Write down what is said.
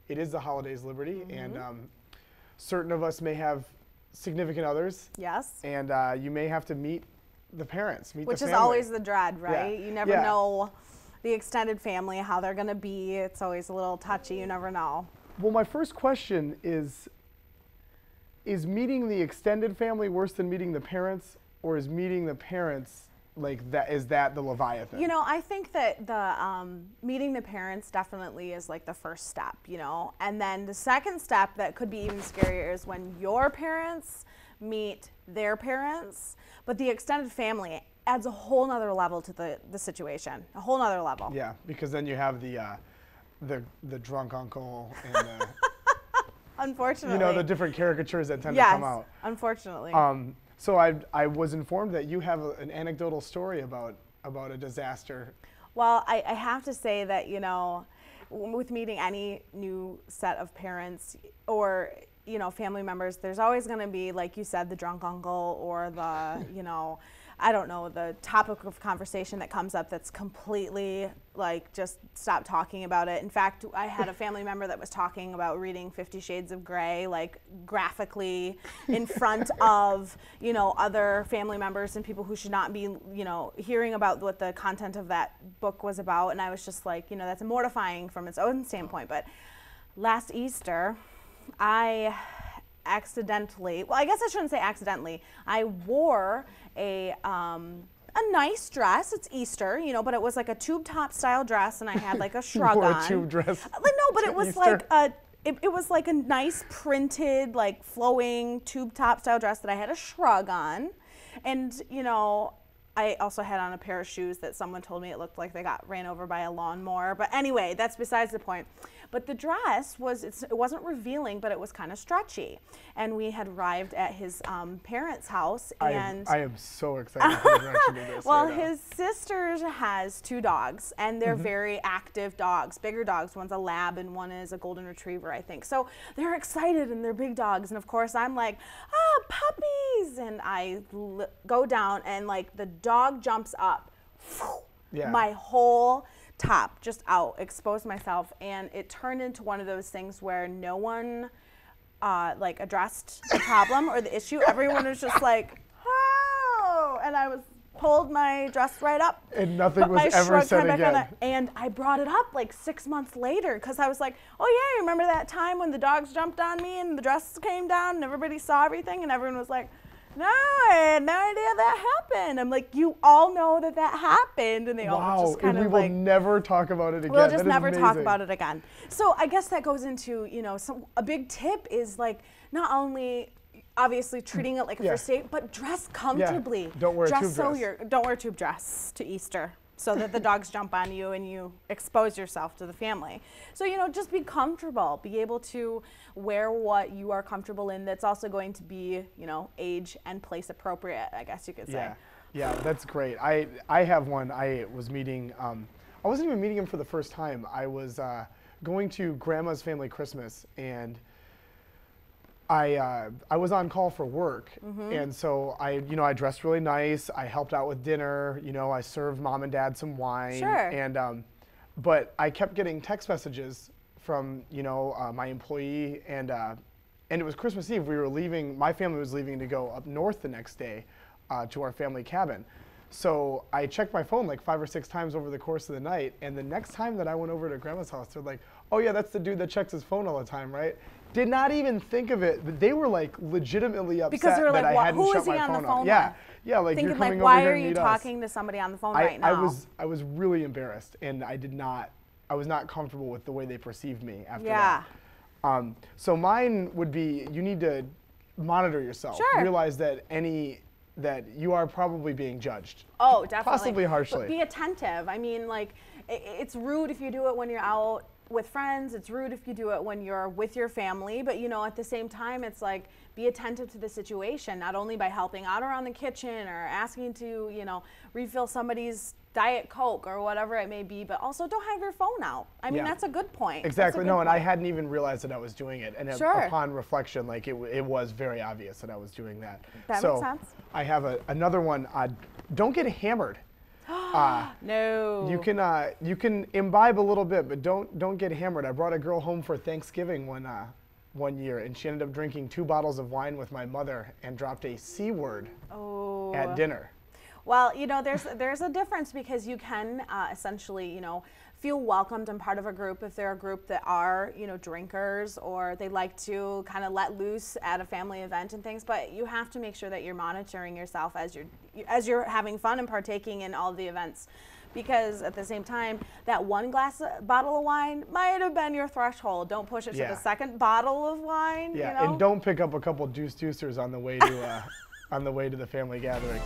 it is the holidays, Liberty, and certain of us may have significant others. Yes. And you may have to meet the parents, meet Which the is family. always the dread, right? Yeah. You never know the extended family, how they're going to be. It's always a little touchy. You never know. Well, my first question is meeting the extended family worse than meeting the parents, or is meeting the parents like that? Is that the Leviathan? You know, I think that the meeting the parents definitely is like the first step, you know, and then the second step that could be even scarier is when your parents meet their parents, but the extended family adds a whole nother level to the situation, a whole nother level. Yeah, because then you have the drunk uncle and the, unfortunately, you know, the different caricatures that tend to come out. Unfortunately. So I was informed that you have an anecdotal story about a disaster. Well, I have to say that, you know, with meeting any new set of parents or, you know, family members, there's always going to be, like you said, the drunk uncle or the, you know, I don't know, the topic of conversation that comes up that's completely like just stop talking about it. In fact, I had a family member that was talking about reading 50 Shades of Grey, like graphically in front of, you know, other family members and people who should not be, you know, hearing about what the content of that book was about. And I was just like, you know, that's mortifying from its own standpoint. But last Easter, I accidentally, well, I guess I shouldn't say accidentally, I wore a nice dress. It's Easter, you know, but it was like a tube top style dress, and I had like a shrug you wore on. a tube dress. No, but it was Easter. like a, it was like a nice printed, like flowing tube top style dress that I had a shrug on, and you know, I also had on a pair of shoes that someone told me it looked like they got ran over by a lawnmower. But anyway, that's besides the point. But the dress was, it wasn't revealing, but it was kind of stretchy. And we had arrived at his parents' house. And I am so excited for the direction of this. well, right now. his sister has 2 dogs, and they're very active dogs, bigger dogs. One's a lab and one is a golden retriever, I think. So they're excited and they're big dogs. And of course, I'm like, ah, puppies. And I go down and like the dog jumps up. Yeah. My whole top just out, exposed myself, and it turned into one of those things where no one like addressed the problem or the issue. Everyone was just like, oh, and I was pulled my dress right up. And nothing was ever said again. And I brought it up like 6 months later because I was like, oh yeah, remember that time when the dogs jumped on me and the dress came down and everybody saw everything, and everyone was like, no, I had no idea that happened. I'm like, you all know that happened, and they all just kind of like. Wow, and we will never talk about it again. We'll just never talk about it again. So I guess that goes into, you know, a big tip is like not only obviously treating it like a first date, but dress comfortably. Yeah. Don't wear a tube dress. Don't wear a tube dress to Easter, so that the dogs jump on you and you expose yourself to the family. So, you know, just be comfortable. Be able to wear what you are comfortable in that's also going to be, you know, age and place appropriate, I guess you could say. Yeah, that's great. I have one. I was meeting, I wasn't even meeting him for the first time. I was going to Grandma's family Christmas, and I was on call for work, and so I dressed really nice. I helped out with dinner. You know, I served Mom and Dad some wine. Sure. And but I kept getting text messages from my employee, and it was Christmas Eve. We were leaving. My family was leaving to go up north the next day to our family cabin. So I checked my phone like 5 or 6 times over the course of the night, and the next time that I went over to Grandma's house, they're like, "Oh yeah, that's the dude that checks his phone all the time, right?" Did not even think of it, but they were like legitimately upset because they were like, that I hadn't who shut is he my on the phone phone off. Yeah, with? yeah, like thinking you're coming like, why over are here you and meet talking to somebody on the phone right now? I was really embarrassed, and I was not comfortable with the way they perceived me after that. So mine would be, you need to monitor yourself. Sure. Realize that you are probably being judged. Oh, definitely. Possibly harshly. But be attentive. I mean, like, it's rude if you do it when you're out with friends. It's rude if you do it when you're with your family. But, you know, at the same time, it's like, be attentive to the situation, not only by helping out around the kitchen or asking to, you know, refill somebody's Diet Coke or whatever it may be, but also don't have your phone out. I mean, that's a good point. Exactly. No, and I hadn't even realized that I was doing it. And Sure. upon reflection, like it was very obvious that I was doing that. That so makes sense. I have another one. Don't get hammered. No. You can imbibe a little bit, but don't get hammered. I brought a girl home for Thanksgiving one year, and she ended up drinking 2 bottles of wine with my mother and dropped a C word at dinner. Well, you know, there's a difference, because you can essentially, you know, feel welcomed and part of a group if they're a group that are, you know, drinkers, or they like to kind of let loose at a family event and things. But you have to make sure that you're monitoring yourself as you're having fun and partaking in all the events, because at the same time, that one bottle of wine might have been your threshold. Don't push it to the second bottle of wine. Yeah, you know? and don't pick up a couple juicers on the way to on the way to the family gathering.